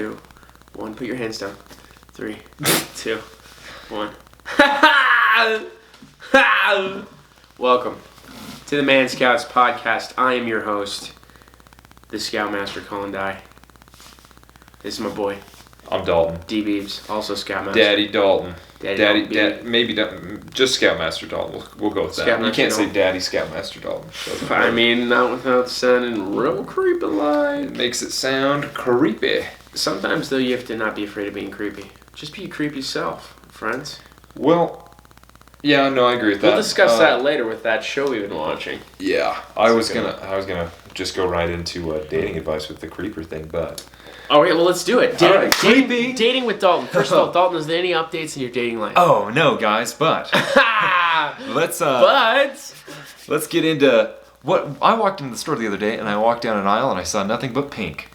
2, 1. Put your hands down. 3, 2, 1. Welcome to the Man Scouts podcast. I am your host, the Scoutmaster Colin Dye. This is my boy. I'm Dalton. D-Beebs, also Scoutmaster. Daddy Dalton. Daddy maybe just Scoutmaster Dalton. We'll go with that. You can't say Daddy Scoutmaster Dalton. I mean, not without sounding real creepy-like. It makes it sound creepy. Sometimes, though, you have to not be afraid of being creepy. Just be your creepy self, friends. Well, yeah, no, I agree with that. We'll discuss that later with that show we've been watching. Yeah, I was gonna just go right into dating advice with the creeper thing, but. All right, well, let's do it. Dating with Dalton. First of all, Dalton, is there any updates in your dating life? Oh no, guys, but let's get into what I walked into the store the other day, and I walked down an aisle and I saw nothing but pink,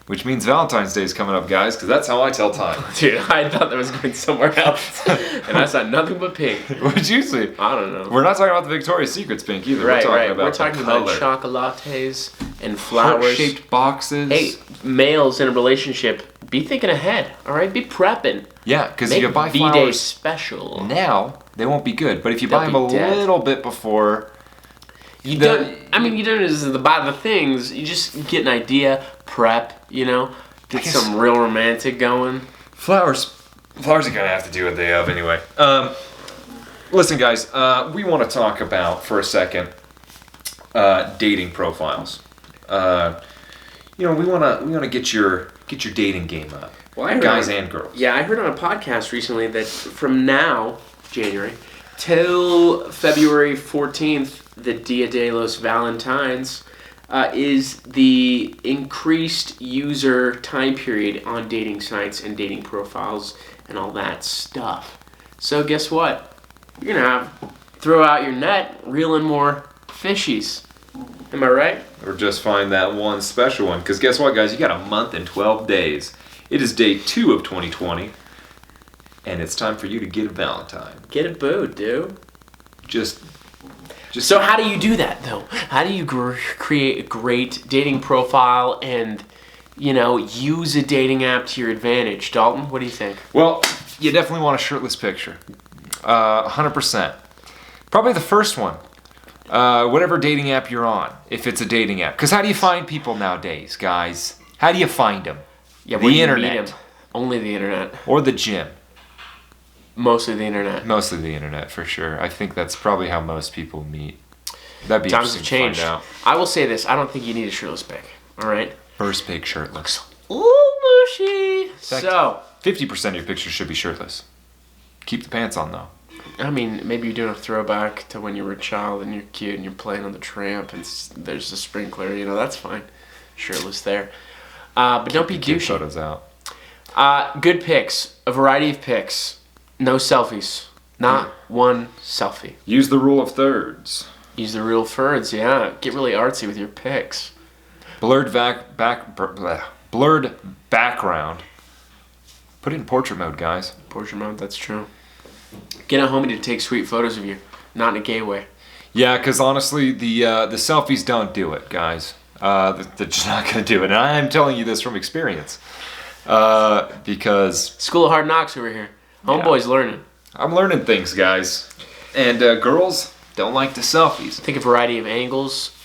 which means Valentine's Day is coming up, guys, because that's how I tell time. Dude, I thought that was going somewhere else, and I saw nothing but pink. What'd you see? I don't know. We're not talking about the Victoria's Secret's pink either. Right, We're talking about chocolates and flowers. Heart-shaped boxes. Hey, males in a relationship, be thinking ahead, all right? Be prepping. Yeah, because if you buy V-Day flowers special now, they won't be good. But if you buy them a little bit before... You don't just buy the things. You just get an idea, prep, get some real romantic going. Flowers are going to have to do what they have anyway. Listen, guys, we want to talk about, for a second, dating profiles. We want to get your dating game up. Well, guys and girls. Yeah, I heard on a podcast recently that from now, January, till February 14th, the Dia de los Valentines, is the increased user time period on dating sites and dating profiles and all that stuff. So guess what? You're going to throw out your net, reel in more fishies. Am I right? Or just find that one special one. Because guess what, guys? You got a month and 12 days. It is day 2 of 2020. And it's time for you to get a Valentine. Get a boo, dude. Just So how do you do that, though? How do you create a great dating profile and, use a dating app to your advantage? Dalton, what do you think? Well, you definitely want a shirtless picture. 100%. Probably the first one. Whatever dating app you're on, if it's a dating app. Because how do you find people nowadays, guys? How do you find them? Yeah, the internet. Only the internet. Or the gym. Mostly the internet. Mostly the internet, for sure. I think that's probably how most people meet. That'd be Times interesting have changed. to find out. I will say this. I don't think you need a shirtless pic. All right? First pic shirtless. Ooh, mushy. So. 50% of your pictures should be shirtless. Keep the pants on, though. I mean, maybe you're doing a throwback to when you were a child and you're cute and you're playing on the tramp and there's a sprinkler. That's fine. Shirtless there. But don't be douchey. Photos out. Good pics. A variety of pics. No selfies. Not one selfie. Use the rule of thirds. Use the rule of thirds, yeah. Get really artsy with your pics. Blurred background. Put it in portrait mode, guys. Portrait mode, that's true. Get a homie to take sweet photos of you. Not in a gay way. Yeah, because honestly, the selfies don't do it, guys. They're just not going to do it. And I'm telling you this from experience. Because... School of Hard Knocks over here. Homeboy's learning. I'm learning things, guys. And girls don't like the selfies. Take a variety of angles.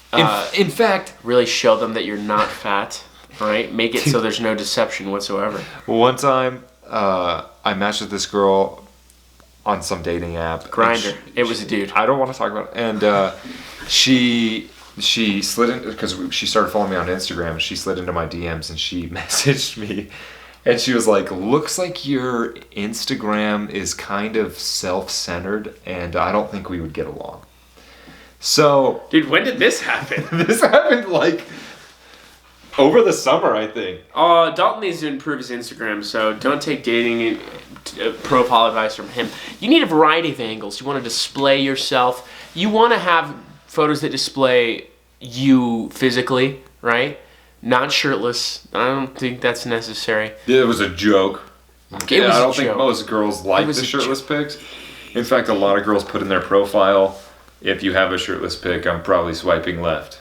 In fact... Really show them that you're not fat. Right? Make it so there's no deception whatsoever. One time, I matched with this girl on some dating app. Grindr. It was a dude. I don't want to talk about it. And she slid in... Because she started following me on Instagram. And she slid into my DMs and she messaged me. And she was like, looks like your Instagram is kind of self-centered, and I don't think we would get along. So... Dude, when did this happen? This happened, over the summer, I think. Dalton needs to improve his Instagram, so don't take dating profile advice from him. You need a variety of angles. You want to display yourself. You want to have photos that display you physically, right? Not shirtless. I don't think that's necessary. It was a joke. I don't think most girls like the shirtless pics. In fact, a lot of girls put in their profile, if you have a shirtless pic, I'm probably swiping left.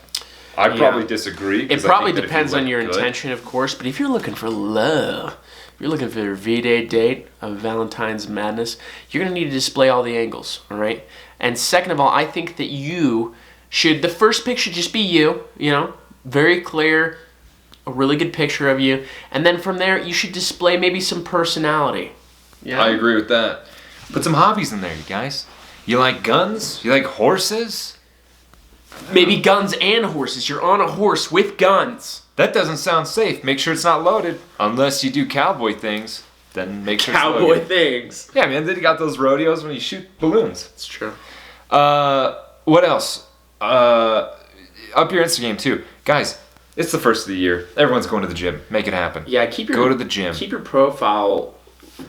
I'd probably disagree. It probably depends on your intention, of course. But if you're looking for love, you're looking for a V-Day date of Valentine's madness, you're going to need to display all the angles, all right? And second of all, I think that you should, the first pic should just be you, very clear, a really good picture of you. And then from there, you should display maybe some personality. Yeah? I agree with that. Put some hobbies in there, you guys. You like guns? You like horses? Maybe guns and horses. You're on a horse with guns. That doesn't sound safe. Make sure it's not loaded. Unless you do cowboy things, then make sure cowboy it's loaded. Cowboy things. Yeah, man. Then you got those rodeos when you shoot balloons. It's true. What else? Up your Instagram too. Guys, it's the first of the year. Everyone's going to the gym. Make it happen. Yeah, go to the gym. Keep your profile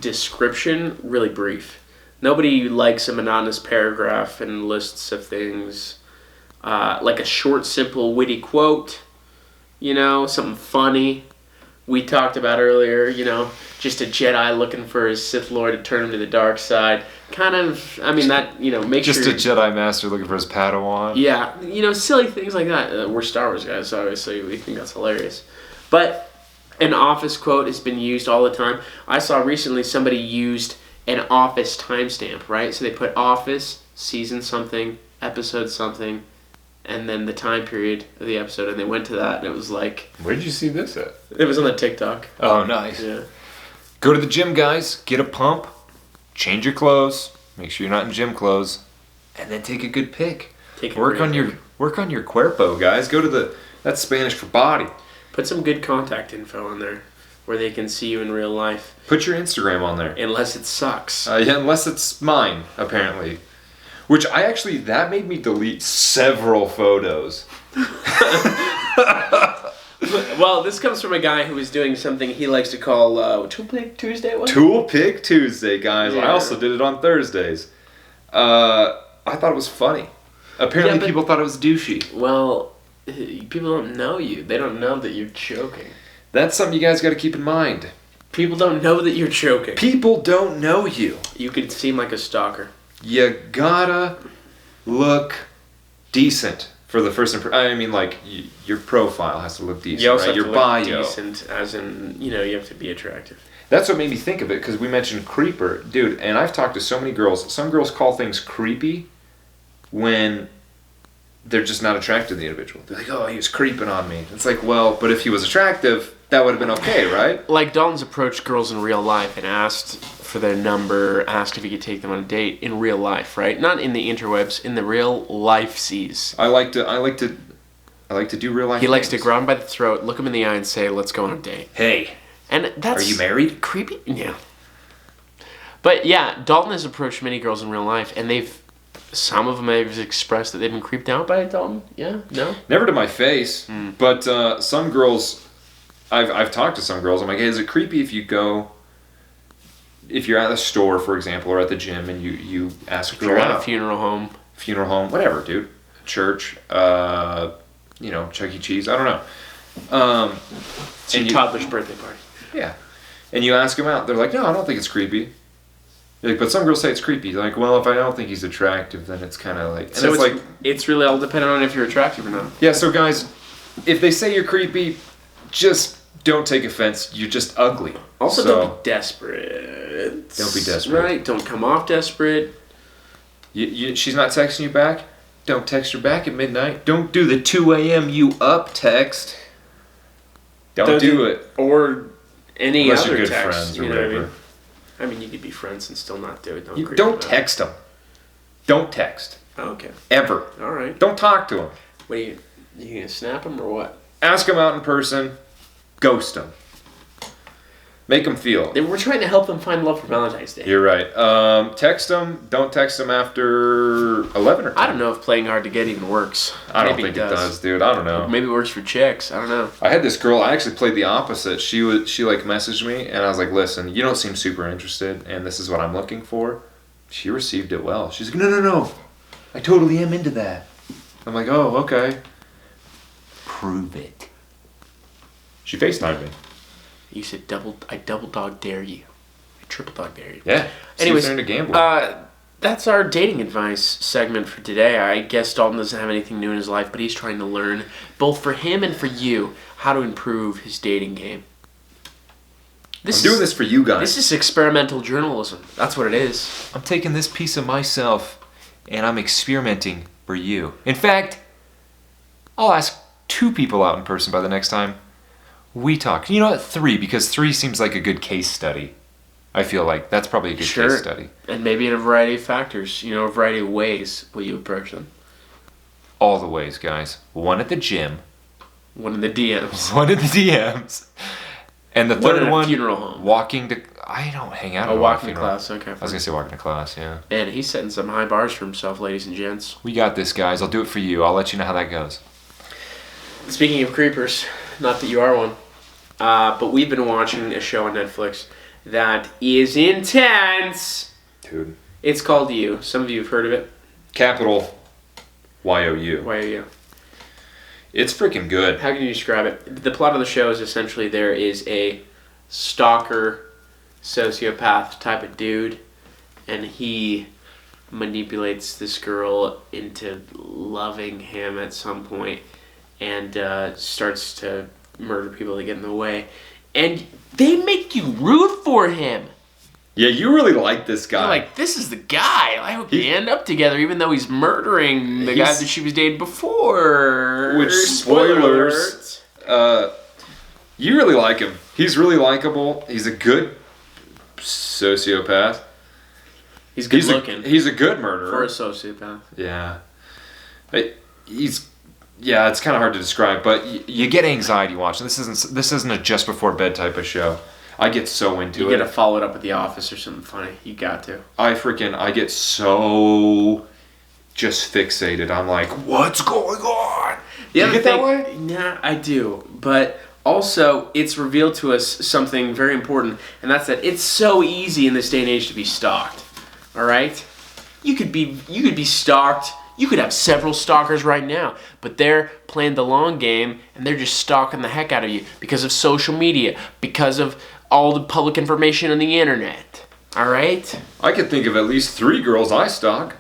description really brief. Nobody likes a monotonous paragraph and lists of things. Like a short, simple, witty quote. Something funny. We talked about earlier, just a Jedi looking for his Sith Lord to turn him to the dark side. Kind of, make just sure... Just a Jedi Master looking for his Padawan. Yeah, silly things like that. We're Star Wars guys, so obviously we think that's hilarious. But an office quote has been used all the time. I saw recently somebody used an office timestamp, right? So they put office, season something, episode something, and then the time period of the episode, and they went to that, and it was like... Where'd you see this at? It was on the TikTok. Oh, nice. Yeah. Go to the gym, guys. Get a pump. Change your clothes. Make sure you're not in gym clothes. And then take a good pic. Work on your cuerpo, guys. Go to that's Spanish for body. Put some good contact info on there where they can see you in real life. Put your Instagram on there. Unless it sucks. Yeah, unless it's mine, apparently. Which that made me delete several photos. Well, this comes from a guy who is doing something he likes to call Tool Pick Tuesday. Tool Pick Tuesday, guys. Yeah. I also did it on Thursdays. I thought it was funny. Apparently, people thought it was douchey. Well, people don't know you. They don't know that you're joking. That's something you guys got to keep in mind. People don't know that you're joking. People don't know you. You could seem like a stalker. You gotta look decent for the first impression. Your profile has to look decent, you also right? have Your to bio. look decent, as in, you have to be attractive. That's what made me think of it, because we mentioned creeper. Dude, and I've talked to so many girls. Some girls call things creepy when they're just not attracted to the individual. They're like, oh, he was creeping on me. It's like, well, but if he was attractive, that would have been okay, right? Like Dalton's approached girls in real life and asked for their number, asked if he could take them on a date in real life, right? Not in the interwebs, in the real life seas. I like to do real life. He likes to grab him by the throat, look him in the eye, and say, "Let's go on a date." Hey, and that's are you married? Creepy, yeah. But yeah, Dalton has approached many girls in real life, and some of them have expressed that they've been creeped out by Dalton. Yeah, no, never to my face, but some girls. I've talked to some girls. I'm like, hey, is it creepy if you're at the store, for example, or at the gym, and you ask a girl you're out? At a funeral home, whatever, dude, church, Chuck E. Cheese, I don't know. It's your toddler's birthday party. Yeah, and you ask them out. They're like, no, I don't think it's creepy. You're like, but some girls say it's creepy. They're like, well, if I don't think he's attractive, then it's kind of like. And so it's really all dependent on if you're attractive or not. Yeah, so guys, if they say you're creepy, just don't take offense. You're just ugly. Also, don't be desperate. Don't be desperate. Right? Don't come off desperate. She's not texting you back? Don't text her back at midnight. Don't do the 2 a.m. you up text. Don't do it. Or any Unless other you're good text. friends or you know whatever. what I mean, you could be friends and still not do it. Don't text them. Don't text. Oh, okay. Ever. All right. Don't talk to them. What are you gonna snap them or what? Ask them out in person. Ghost them. Make them feel. We're trying to help them find love for Valentine's Day. You're right. Text them. Don't text them after 11 or 10. I don't know if playing hard to get even works. I don't think it does, dude. I don't know. Maybe it works for chicks. I don't know. I had this girl. I actually played the opposite. She messaged me, and I was like, "Listen, you don't seem super interested, and this is what I'm looking for." She received it well. She's like, "No. I totally am into that." I'm like, "Oh, okay." Prove it. She FaceTimed me. You said I double dog dare you. I triple dog dare you. Yeah. Anyways, to gamble. that's our dating advice segment for today. I guess Dalton doesn't have anything new in his life, but he's trying to learn, both for him and for you, how to improve his dating game. I'm doing this for you guys. This is experimental journalism. That's what it is. I'm taking this piece of myself and I'm experimenting for you. In fact, I'll ask 2 people out in person by the next time we talk. You know what? 3, because 3 seems like a good case study. I feel like that's probably a good case study. And maybe in a variety of factors, a variety of ways will you approach them. All the ways, guys. 1 at the gym. 1 in the DMs. 1 in the DMs. And the third one, funeral home. Walking to... I don't hang out at a walking to class, okay. I was going to say walking to class, yeah. Man, he's setting some high bars for himself, ladies and gents. We got this, guys. I'll do it for you. I'll let you know how that goes. Speaking of creepers, not that you are one, but we've been watching a show on Netflix that is intense. Dude. It's called You. Some of you have heard of it. Capital Y-O-U. Y-O-U. It's freaking good. How can you describe it? The plot of the show is essentially there is a stalker, sociopath type of dude, and he manipulates this girl into loving him at some point and starts to murder people to get in the way. And they make you root for him. Yeah, you really like this guy. You're like, this is the guy. I hope they end up together, even though he's murdering the guy that she was dating before. Which, spoilers, you really like him. He's really likable. He's a good sociopath. He's good looking. He's a good murderer. For a sociopath. Yeah. It's kind of hard to describe, but you get anxiety watching. This isn't a just before bed type of show. I get so into it. You gotta follow it up with The Office or something funny. You got to. I get so just fixated. I'm like, what's going on? Do you get that way? Nah, I do. But also, it's revealed to us something very important, and that's that it's so easy in this day and age to be stalked. All right? You could be stalked. You could have several stalkers right now, but they're playing the long game, and they're just stalking the heck out of you because of social media, because of all the public information on the internet. All right? I could think of at least 3 girls I stalk.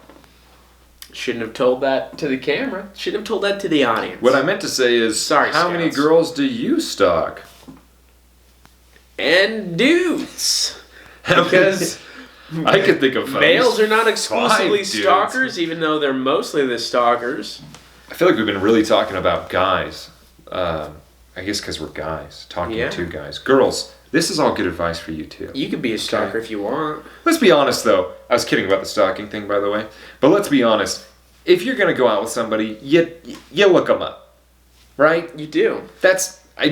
Shouldn't have told that to the camera. Shouldn't have told that to the audience. What I meant to say is, sorry, how many girls do you stalk? And dudes. Because I could think of males are not exclusively stalkers, even though they're mostly the stalkers. I feel like we've been really talking about guys. I guess because we're guys. Talking to guys. Girls, this is all good advice for you too. You could be a stalker if you want. Let's be honest though. I was kidding about the stalking thing, by the way. But let's be honest. If you're going to go out with somebody, you look them up. Right? You do.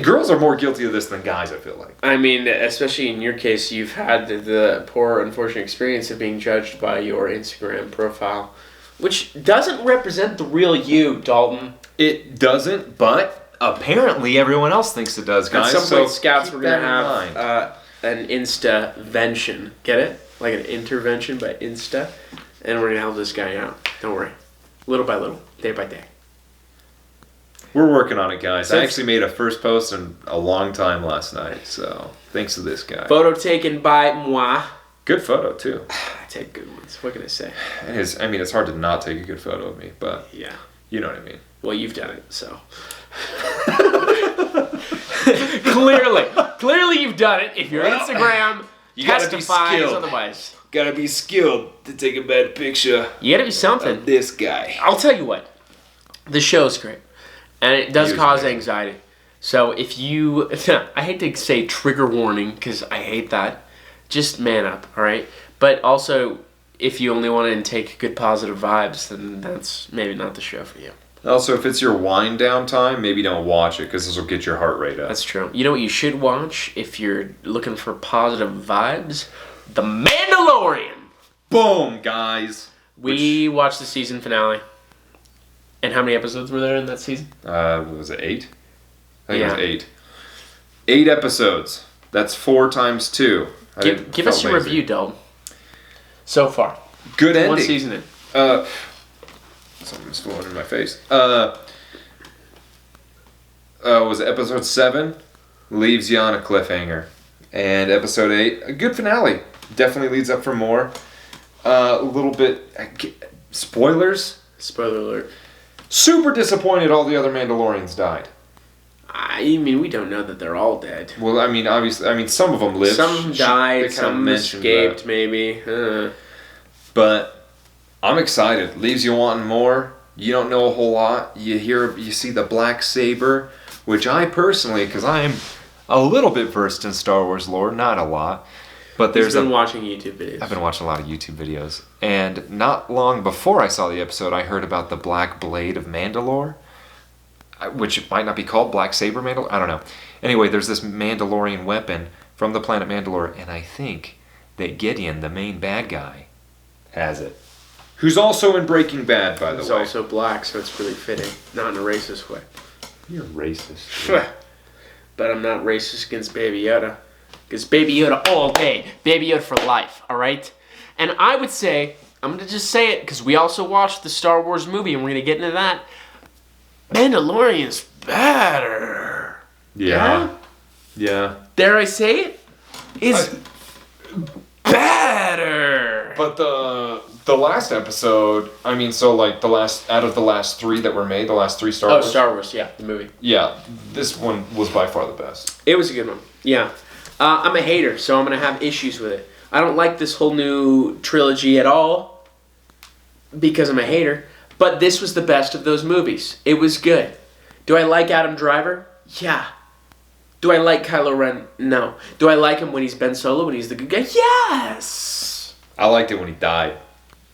Girls are more guilty of this than guys, I feel like. I mean, especially in your case, you've had the poor, unfortunate experience of being judged by your Instagram profile, which doesn't represent the real you, Dalton. It doesn't, but apparently everyone else thinks it does, guys. At some point, Scouts, we're going to have an Insta-vention. Get it? Like an intervention by Insta. And we're going to help this guy out. Don't worry. Little by little. Day by day. We're working on it, guys. I actually made a first post in a long time last night, so thanks to this guy. Photo taken by moi. Good photo, too. I take good ones. What can I say? It's hard to not take a good photo of me, but yeah, you know what I mean. Well, you've done it, so. Clearly you've done it. If your Instagram testifies otherwise. Gotta be skilled to take a bad picture. You gotta be something. Of this guy. I'll tell you what. The show's great. And it does cause anxiety. So if you... I hate to say trigger warning, because I hate that. Just man up, alright? But also, if you only want to intake good positive vibes, then that's maybe not the show for you. Also, if it's your wind down time, maybe don't watch it, because this will get your heart rate up. That's true. You know what you should watch if you're looking for positive vibes? The Mandalorian! Boom, guys! We watched the season finale. And how many episodes were there in that season? Was it 8? I think it was 8. 8 episodes. That's 4 times 2. Give us your review, Dalton. So far. Good ending. One season in. Something's falling in my face. Was it episode 7? Leaves you on a cliffhanger. And episode 8, a good finale. Definitely leads up for more. A little bit... Spoilers? Spoiler alert. Super disappointed all the other Mandalorians died. I mean, we don't know that they're all dead. Well, I mean, obviously... I mean, some of them lived. Some died, some escaped, that. maybe. But I'm excited. Leaves you wanting more. You don't know a whole lot. You see the black saber, which I personally, because I am a little bit versed in Star Wars lore, not a lot. But there's been watching YouTube videos. I've been watching a lot of YouTube videos. And not long before I saw the episode, I heard about the Black Blade of Mandalore, which might not be called Black Saber Mandalore. I don't know. Anyway, there's this Mandalorian weapon from the planet Mandalore, and I think that Gideon, the main bad guy, has it. Who's also in Breaking Bad, by the way. He's also black, so it's really fitting. Not in a racist way. You're racist. But I'm not racist against Baby Yoda. Because Baby Yoda all day. Baby Yoda for life, alright? And I would say, I'm going to just say it, because we also watched the Star Wars movie, and we're going to get into that. Mandalorian's better. Yeah. Dare I say it? It's better. But the last episode, I mean, so like out of the last three that were made, the last three Star Wars. Oh, Star Wars, yeah, the movie. Yeah, this one was by far the best. It was a good one, yeah. I'm a hater, so I'm going to have issues with it. I don't like this whole new trilogy at all because I'm a hater, but this was the best of those movies. It was good. Do I like Adam Driver? Yeah. Do I like Kylo Ren? No. Do I like him when he's Ben Solo, when he's the good guy? Yes! I liked it when he died.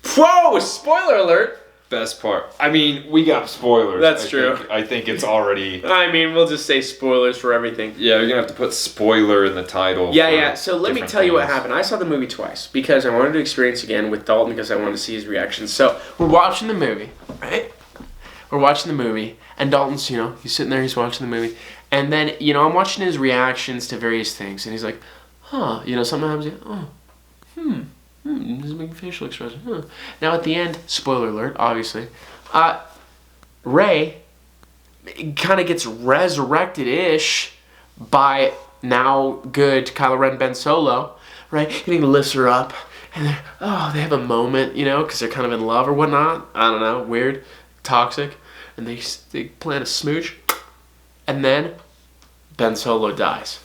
Whoa! Spoiler alert! Best part. I mean, we got spoilers. That's true. I think it's already... I mean, we'll just say spoilers for everything. Yeah, you're going to have to put spoiler in the title. Yeah. So let me tell you what happened. I saw the movie twice because I wanted to experience again with Dalton because I wanted to see his reaction. So we're watching the movie, right? We're watching the movie, and Dalton's, he's sitting there, he's watching the movie. And then, I'm watching his reactions to various things, and he's like, huh, sometimes, he's making facial expression, huh. Now at the end, spoiler alert, obviously, Rey kind of gets resurrected-ish by now good Kylo Ren Ben Solo, right? And he lifts her up, and they have a moment, because they're kind of in love or whatnot. I don't know, weird, toxic, and they plan a smooch, and then Ben Solo dies.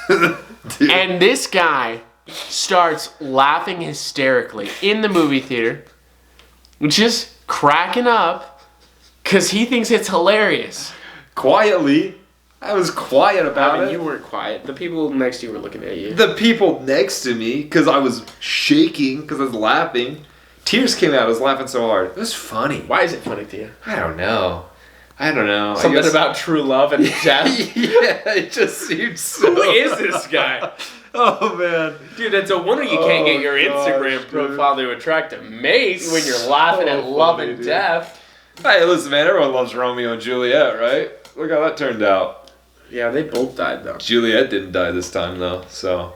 And this guy starts laughing hysterically in the movie theater, just cracking up, because he thinks it's hilarious. Quietly. I was quiet about it. You weren't quiet. The people next to you were looking at you. The people next to me, because I was shaking, because I was laughing. Tears came out. I was laughing so hard. It was funny. Why is it funny to you? I don't know. Something about true love and death? Yeah, it just seems so... Who is this guy? Oh, man. Dude, it's a wonder you can't get your Instagram profile to attract a mate when you're laughing at love and death. Hey, listen, man. Everyone loves Romeo and Juliet, right? Look how that turned out. Yeah, they both died, though. Juliet didn't die this time, though, So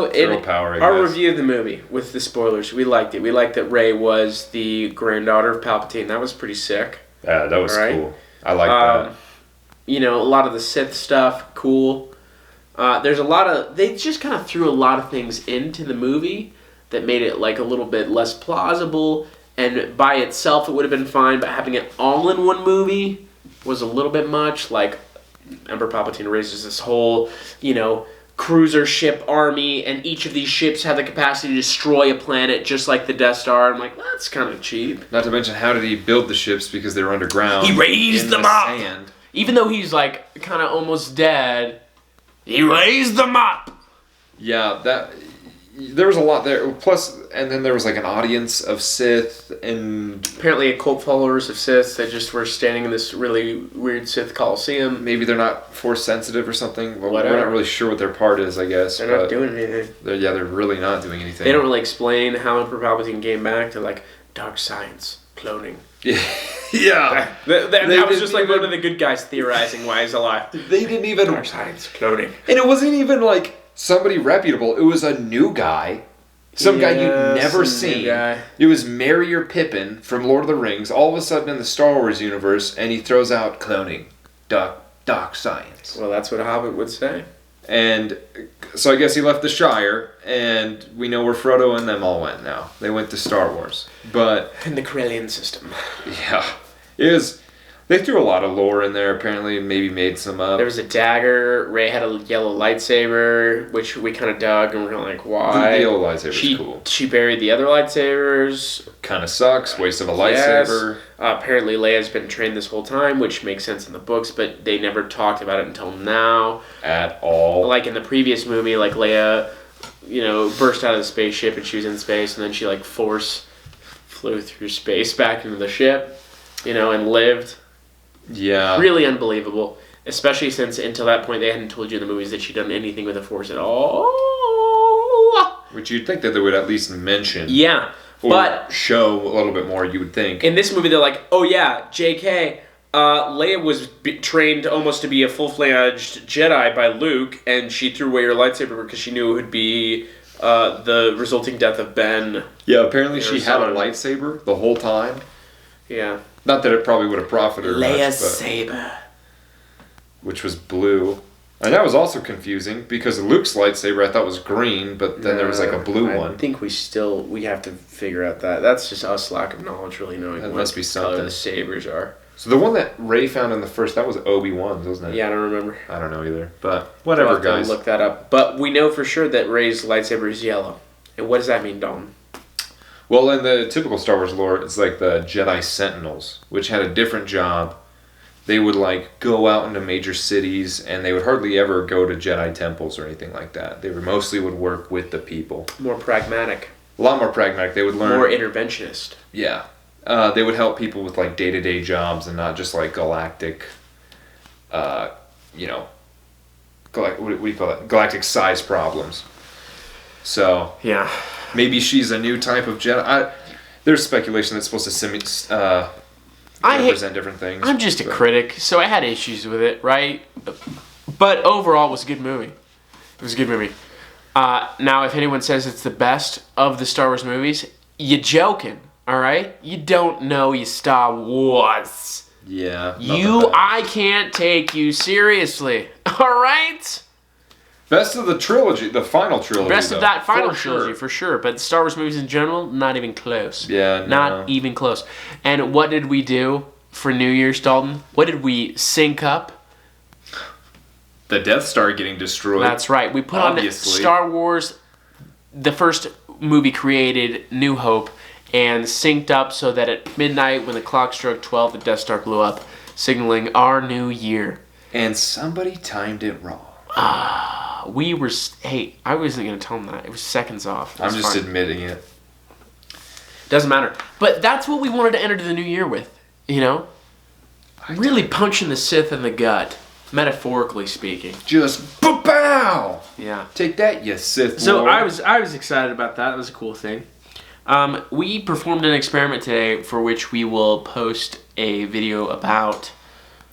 in power, our review of the movie, with the spoilers, we liked it. We liked that Rey was the granddaughter of Palpatine. That was pretty sick. Yeah, that was cool. I like that. A lot of the Sith stuff, cool. There's a lot of... They just kind of threw a lot of things into the movie that made it, like, a little bit less plausible. And by itself, it would have been fine. But having it all in one movie was a little bit much. Like, Emperor Palpatine raises this whole, cruiser ship army. And each of these ships had the capacity to destroy a planet just like the Death Star. I'm like, that's kind of cheap. Not to mention, how did he build the ships? Because they were underground. He raised them up! Sand. Even though he's, like, kind of almost dead... He raised them up! Yeah, there was a lot there. Plus, and then there was like an audience of Sith and... Apparently a cult followers of Sith that just were standing in this really weird Sith Coliseum. Maybe they're not Force sensitive or something. We're not really sure what their part is, I guess. They're not doing anything. They're really not doing anything. They don't really explain how Emperor Palpatine came back to, like, dark science, cloning. Yeah. That was just like one of the good guys theorizing why he's alive. They didn't even... Dark science, cloning. And it wasn't even like somebody reputable. It was a new guy. Some guy you'd never seen. It was Merry or Pippin from Lord of the Rings, all of a sudden in the Star Wars universe, and he throws out cloning. Dark science. Well, that's what a Hobbit would say. And so I guess he left the Shire, and we know where Frodo and them all went now. They went to Star Wars. But... in the Corellian system. Yeah. They threw a lot of lore in there, apparently, maybe made some up. There was a dagger. Rey had a yellow lightsaber, which we kind of dug, and we were like, why? The yellow lightsaber's cool. She buried the other lightsabers. Kind of sucks. Waste of a lightsaber. Yes. Apparently Leia's been trained this whole time, which makes sense in the books, but they never talked about it until now. At all. Like in the previous movie, like Leia, burst out of the spaceship and she was in space, and then she like force flew through space back into the ship, and lived. Yeah. Really unbelievable. Especially since until that point they hadn't told you in the movies that she'd done anything with the Force at all. Which you'd think that they would at least mention. Yeah. Or but show a little bit more, you would think. In this movie they're like, oh yeah, JK, Leia was trained almost to be a full-fledged Jedi by Luke, and she threw away her lightsaber because she knew it would be the resulting death of Ben. Yeah, apparently she had a lightsaber the whole time. Yeah. Not that it probably would have profited her Leia's much, but... saber. Which was blue. And that was also confusing, because Luke's lightsaber I thought was green, but then there was like a blue one. I think we have to figure out that. That's just us lack of knowledge, really knowing that what must be something. color the sabers are. So the one that Rey found in the first, that was Obi-Wan's, wasn't it? Yeah, I don't remember. I don't know either. But whatever, We'll have guys. to look that up. But we know for sure that Rey's lightsaber is yellow. And what does that mean, Dalton? Well, in the typical Star Wars lore, it's like the Jedi Sentinels, which had a different job. They would go out into major cities, and they would hardly ever go to Jedi temples or anything like that. They mostly would work with the people. More pragmatic. A lot more pragmatic. They would learn... More interventionist. Yeah. They would help people with day-to-day jobs and not just galactic, what do you call that? Galactic size problems. So... yeah. Maybe she's a new type of Jedi. There's speculation that's supposed to represent different things. I'm just a critic, so I had issues with it, right? But overall, it was a good movie. Now, if anyone says it's the best of the Star Wars movies, you're joking, all right? You don't know your Star Wars. Yeah. I can't take you seriously, all right? Best of the trilogy, the final trilogy. Best of that final for trilogy, sure. for sure. But Star Wars movies in general, not even close. Yeah, Not even close. And what did we do for New Year's, Dalton? What did we sync up? The Death Star getting destroyed. That's right. We put on Star Wars, the first movie created, New Hope, and synced up so that at midnight when the clock struck 12, the Death Star blew up, signaling our new year. And somebody timed it wrong. I wasn't going to tell them that. It was seconds off. I'm just admitting it. Doesn't matter. But that's what we wanted to enter the new year with, Really punching the Sith in the gut, metaphorically speaking. Just pow! Yeah. Take that, you Sith So Lord. I was excited about that. It was a cool thing. We performed an experiment today for which we will post a video about.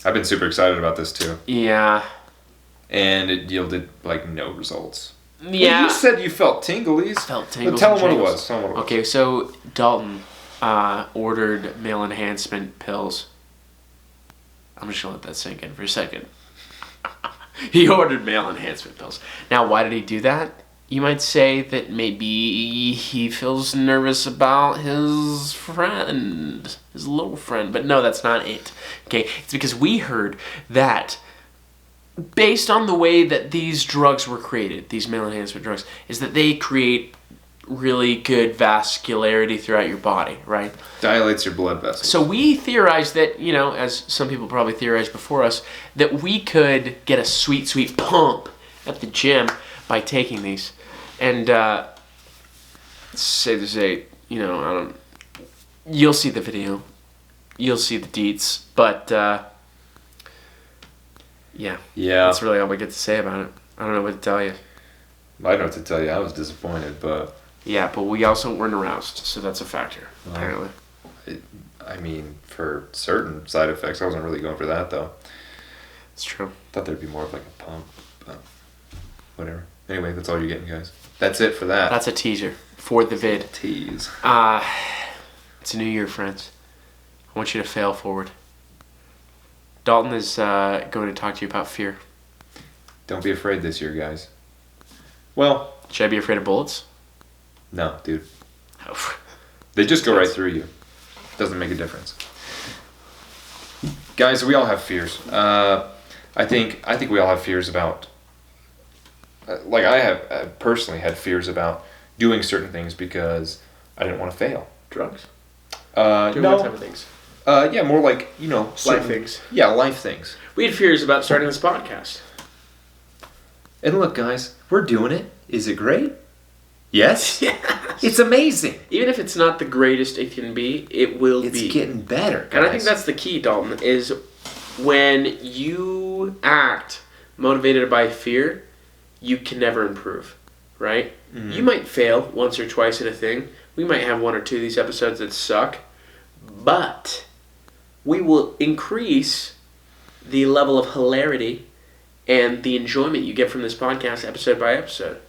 I've been super excited about this too. Yeah. And it yielded no results. Yeah. Well, you said you felt tinglies. I felt tingles. Tell them what it was. Okay, so Dalton ordered male enhancement pills. I'm just gonna let that sink in for a second. He ordered male enhancement pills. Now, why did he do that? You might say that maybe he feels nervous about his friend, his little friend. But no, that's not it. Okay, it's because we heard that based on the way that these drugs were created, these male enhancement drugs, is that they create really good vascularity throughout your body, right? Dilates your blood vessels. So we theorized that, as some people probably theorized before us, that we could get a sweet, sweet pump at the gym by taking these. And say to say, you'll see the video. You'll see the deets. But, yeah. That's really all we get to say about it. I don't know what to tell you. I don't know what to tell you. I was disappointed, but... Yeah, but we also weren't aroused, so that's a factor, apparently. For certain side effects, I wasn't really going for that, though. It's true. Thought there'd be more of a pump, but whatever. Anyway, that's all you're getting, guys. That's it for that. That's a teaser for the vid. Tease. It's a new year, friends. I want you to fail forward. Dalton is going to talk to you about fear. Don't be afraid this year, guys. Well, Should I be afraid of bullets? no, dude. They just go right through you. Doesn't make a difference. Guys, we all have fears. I think we all have fears about. Like I personally had fears about doing certain things because I didn't want to fail. Drugs? No. What type of things? Yeah, more like Life things. Yeah, life things. We had fears about starting this podcast. And look, guys, we're doing it. Is it great? Yes. Yes. It's amazing. Even if it's not the greatest it can be, it will be. It's getting better, guys. And I think that's the key, Dalton, is when you act motivated by fear, you can never improve, right? Mm-hmm. You might fail once or twice at a thing. We might have one or two of these episodes that suck, but we will increase the level of hilarity and the enjoyment you get from this podcast episode by episode.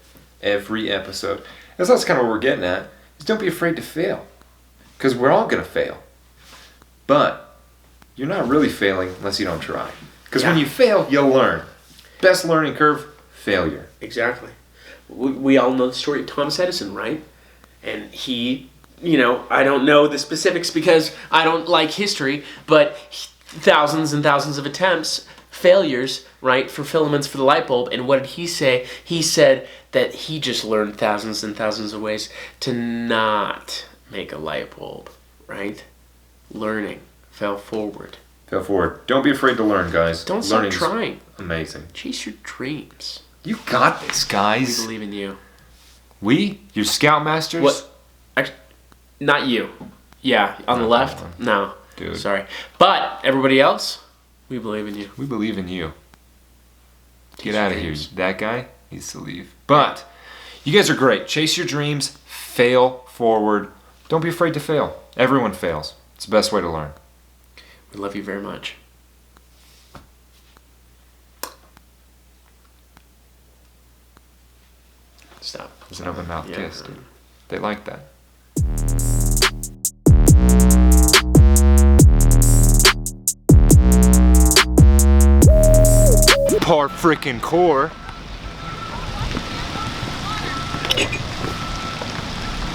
Every episode. That's kind of what we're getting at. Is don't be afraid to fail. Because we're all going to fail. But you're not really failing unless you don't try. Because when you fail, you'll learn. Best learning curve, failure. Exactly. We all know the story of Thomas Edison, right? And he, I don't know the specifics because I don't like history, but thousands and thousands of attempts, failures, right, for filaments for the light bulb. And what did he say? He said that he just learned thousands and thousands of ways to not make a light bulb, right? Learning. Fail forward. Fail forward. Don't be afraid to learn, guys. Don't stop trying. Amazing. Chase your dreams. You got this, guys. We believe in you. We? Your Scoutmasters? What? Actually, not you. Yeah, on the left? No. Dude. Sorry. But everybody else, we believe in you. We believe in you. Get out of here. That guy needs to leave. But you guys are great. Chase your dreams. Fail forward. Don't be afraid to fail. Everyone fails. It's the best way to learn. We love you very much. Stop. It's an open mouth kiss, dude. They like that. Par frickin' core.